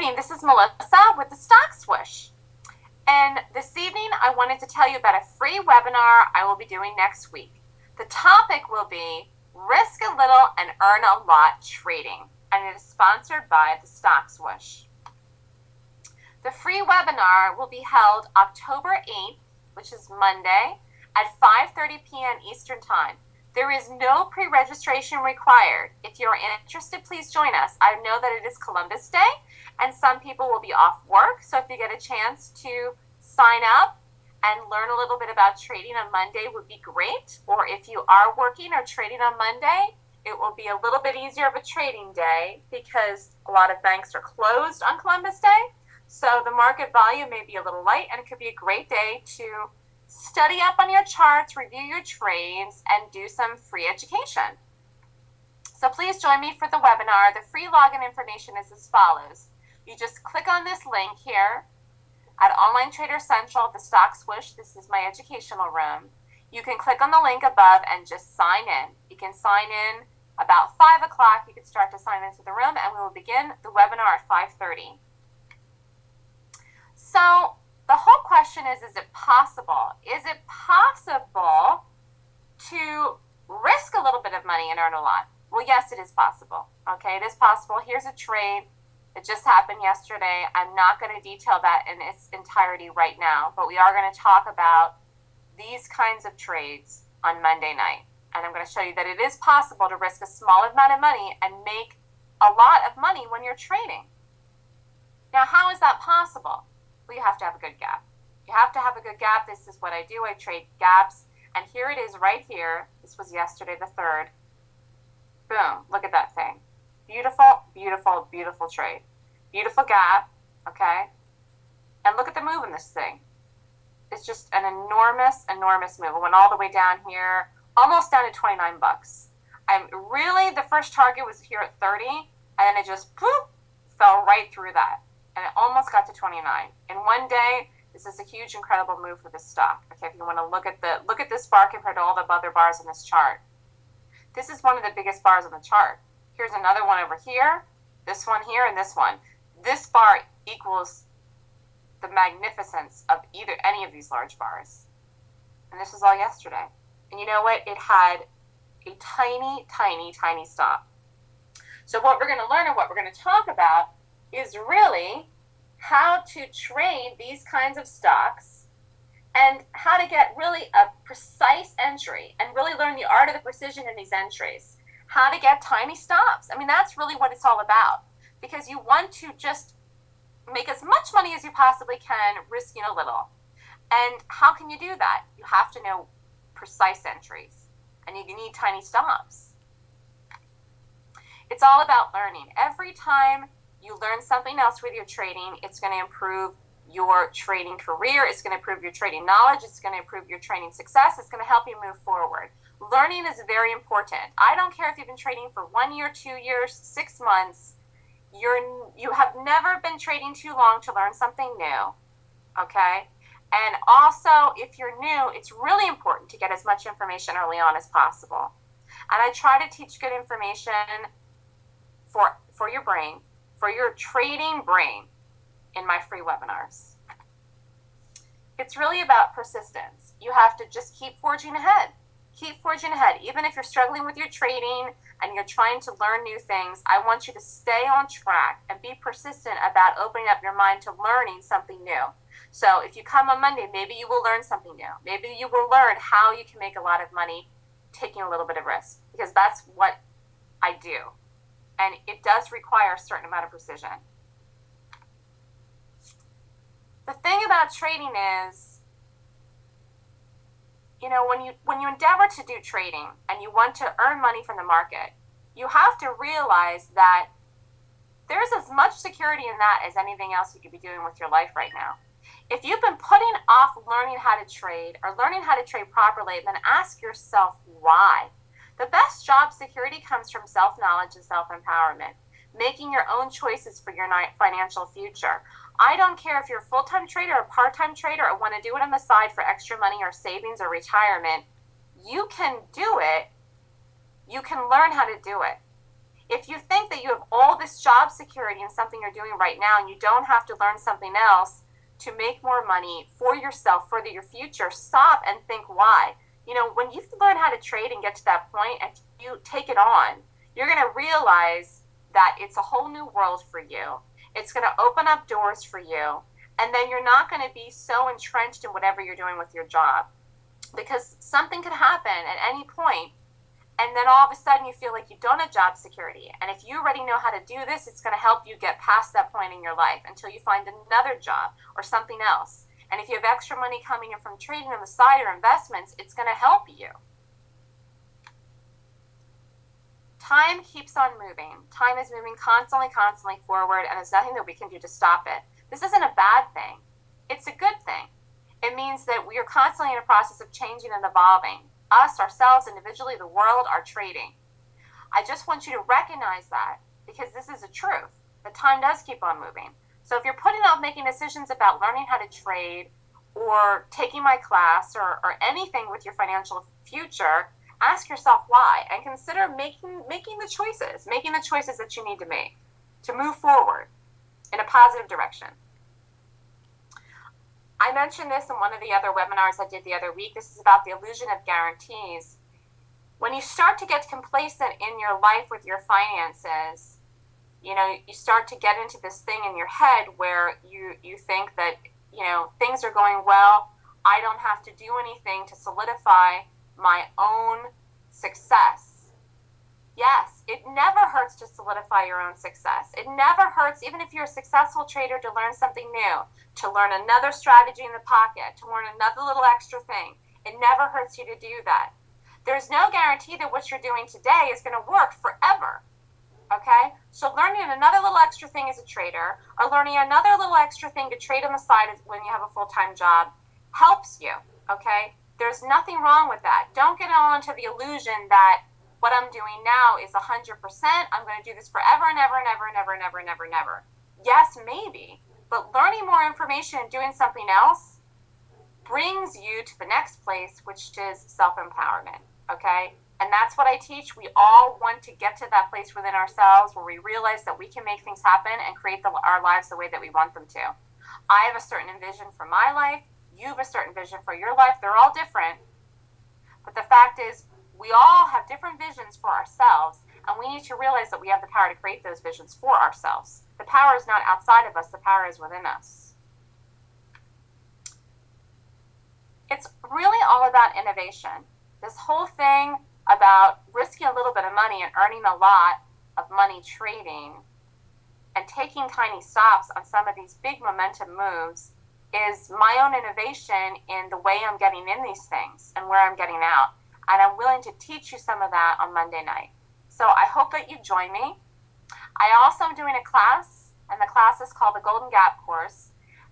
evening. This is Melissa with the Stock Swoosh. And this evening, I wanted to tell you about a free webinar I will be doing next week. The topic will be Risk a Little and Earn a Lot Trading, and it is sponsored by the Stock Swoosh. The free webinar will be held October 8th, which is Monday, at 5:30 p.m. Eastern Time. There is no pre-registration required. If you're interested, please join us. I know that it is Columbus Day, and some people will be off work, so if you get a chance to sign up and learn a little bit about trading on Monday would be great. Or if you are working or trading on Monday, it will be a little bit easier of a trading day because a lot of banks are closed on Columbus Day. So the market volume may be a little light, and it could be a great day to study up on your charts, review your trades, and do some free education. So please join me for the webinar. The free login information is as follows. You just click on this link here at Online Trader Central, the Stock Swoosh. This is my educational room. You can click on the link above and just sign in. You can sign in about 5 o'clock. You can start to sign into the room, and we will begin the webinar at 5:30. So the whole question is it possible? Is it possible to risk a little bit of money and earn a lot? Well, yes, it is possible. Okay, it is possible. Here's a trade. It just happened yesterday. I'm not going to detail that in its entirety right now, but we are going to talk about these kinds of trades on Monday night. And I'm going to show you that it is possible to risk a small amount of money and make a lot of money when you're trading. Now, how is that possible? Well, you have to have a good gap. You have to have a good gap. This is what I do. I trade gaps. And here it is right here. This was yesterday, the 3rd. Boom. Look at that thing. Beautiful, beautiful, beautiful trade. Beautiful gap. Okay? And look at the move in this thing. It's just an enormous, enormous move. It went all the way down here, almost down to 29 bucks. Really, the first target was here at 30, and then it just poof, fell right through that. And it almost got to 29. In one day, this is a huge, incredible move for this stock. Okay, if you want to look at this bar compared to all the other bars in this chart. This is one of the biggest bars on the chart. Here's another one over here, this one here, and this one. This bar equals the magnificence of any of these large bars. And this was all yesterday. And you know what? It had a tiny, tiny, tiny stop. So what we're going to learn and what we're going to talk about is really how to trade these kinds of stocks and how to get really a precise entry and really learn the art of the precision in these entries. How to get tiny stops. I mean, that's really what it's all about, because you want to just make as much money as you possibly can, risking a little. And how can you do that? You have to know precise entries, and you need tiny stops. It's all about learning. Every time you learn something else with your trading, it's going to improve your trading career. It's going to improve your trading knowledge. It's going to improve your trading success. It's going to help you move forward. Learning is very important. I don't care if you've been trading for 1 year, 2 years, 6 months. You have never been trading too long to learn something new. Okay? And also, if you're new, it's really important to get as much information early on as possible. And I try to teach good information for your brain, for your trading brain, in my free webinars. It's really about persistence. You have to just keep forging ahead. Keep forging ahead. Even if you're struggling with your trading and you're trying to learn new things, I want you to stay on track and be persistent about opening up your mind to learning something new. So if you come on Monday, maybe you will learn something new. Maybe you will learn how you can make a lot of money taking a little bit of risk, because that's what I do. And it does require a certain amount of precision. The thing about trading is, when you endeavor to do trading and you want to earn money from the market, you have to realize that there's as much security in that as anything else you could be doing with your life right now. If you've been putting off learning how to trade or learning how to trade properly, then ask yourself why. The best job security comes from self-knowledge and self-empowerment, making your own choices for your financial future. I don't care if you're a full-time trader or part-time trader or want to do it on the side for extra money or savings or retirement. You can do it. You can learn how to do it. If you think that you have all this job security in something you're doing right now and you don't have to learn something else to make more money for yourself, for your future, stop and think why. You know, when you learn how to trade and get to that point and you take it on, you're going to realize that it's a whole new world for you. It's going to open up doors for you. And then you're not going to be so entrenched in whatever you're doing with your job. Because something could happen at any point, and then all of a sudden you feel like you don't have job security. And if you already know how to do this, it's going to help you get past that point in your life until you find another job or something else. And if you have extra money coming in from trading on the side or investments, it's going to help you. Time keeps on moving. Time is moving constantly forward, and there's nothing that we can do to stop it. This isn't a bad thing. It's a good thing. It means that we are constantly in a process of changing and evolving. Us, ourselves, individually, the world are trading. I just want you to recognize that, because this is a truth. The time does keep on moving. So if you're putting off making decisions about learning how to trade or taking my class or anything with your financial future, ask yourself why, and consider making the choices that you need to make to move forward in a positive direction. I mentioned this in one of the other webinars I did the other week. This is about the illusion of guarantees. When you start to get complacent in your life with your finances, you know, you start to get into this thing in your head where you think that, you know, things are going well. I don't have to do anything to solidify my own success. Yes, it never hurts to solidify your own success. It never hurts, even if you're a successful trader, to learn something new, to learn another strategy in the pocket, to learn another little extra thing. It never hurts you to do that. There's no guarantee that what you're doing today is going to work forever. Okay? So learning another little extra thing as a trader, or learning another little extra thing to trade on the side when you have a full-time job, helps you. Okay? There's nothing wrong with that. Don't get all into the illusion that what I'm doing now is 100%. I'm going to do this forever and ever and ever and ever and ever and ever and ever. Yes, maybe, but learning more information and doing something else brings you to the next place, which is self-empowerment. Okay? And that's what I teach. We all want to get to that place within ourselves where we realize that we can make things happen and create our lives the way that we want them to. I have a certain vision for my life. You have a certain vision for your life. They're all different. But the fact is, we all have different visions for ourselves, and we need to realize that we have the power to create those visions for ourselves. The power is not outside of us. The power is within us. It's really all about innovation. This whole thing about risking a little bit of money and earning a lot of money trading and taking tiny stops on some of these big momentum moves is my own innovation in the way I'm getting in these things and where I'm getting out. And I'm willing to teach you some of that on Monday night. So I hope that you join me. I also am doing a class, and the class is called the Golden Gap Course.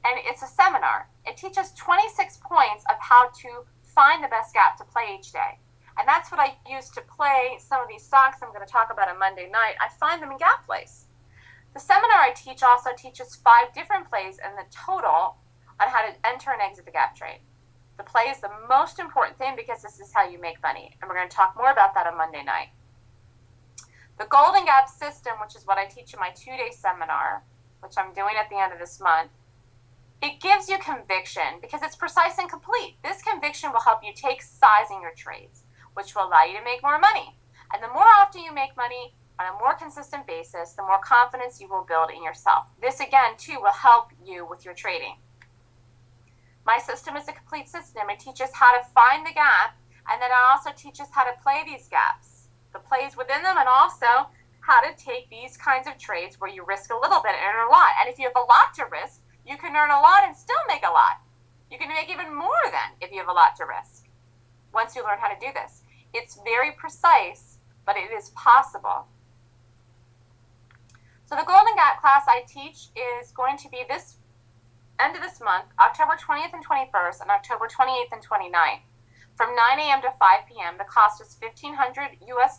And it's a seminar. It teaches 26 points of how to find the best gap to play each day. And that's what I use to play some of these stocks I'm going to talk about on Monday night. I find them in gap plays. The seminar I teach also teaches 5 different plays and the total on how to enter and exit the gap trade. The play is the most important thing because this is how you make money. And we're going to talk more about that on Monday night. The Golden Gap System, which is what I teach in my 2-day seminar, which I'm doing at the end of this month, it gives you conviction because it's precise and complete. This conviction will help you take size in your trades, which will allow you to make more money. And the more often you make money on a more consistent basis, the more confidence you will build in yourself. This, again, too, will help you with your trading. My system is a complete system. It teaches how to find the gap, and then it also teaches how to play these gaps, the plays within them, and also how to take these kinds of trades where you risk a little bit and earn a lot. And if you have a lot to risk, you can earn a lot and still make a lot. You can make even more than if you have a lot to risk once you learn how to do this. It's very precise, but it is possible. So the Golden Gap class I teach is going to be this end of this month, October 20th and 21st, and October 28th and 29th, from 9 a.m. to 5 p.m. The cost is $1,500 US.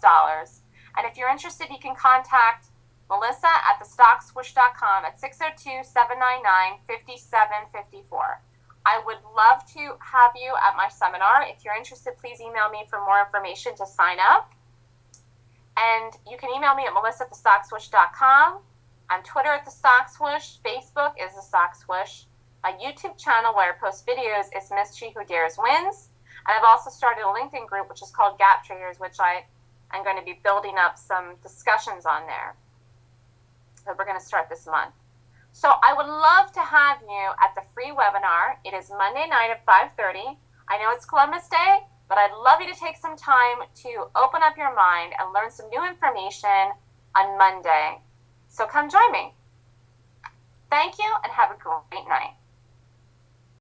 And if you're interested, you can contact Melissa at thestockswoosh.com at 602-799-5754. I would love to have you at my seminar. If you're interested, please email me for more information to sign up. And you can email me at melissa@thestockswoosh.com. On Twitter at The Stock Swoosh. Facebook is The Stock Swoosh. My YouTube channel where I post videos is Miss Chi Who Dares Wins. And I've also started a LinkedIn group, which is called Gap Traders, which I am going to be building up some discussions on there that we're going to start this month. So I would love to have you at the free webinar. It is Monday night at 5:30. I know it's Columbus Day, but I'd love you to take some time to open up your mind and learn some new information on Monday. So come join me. Thank you and have a great night.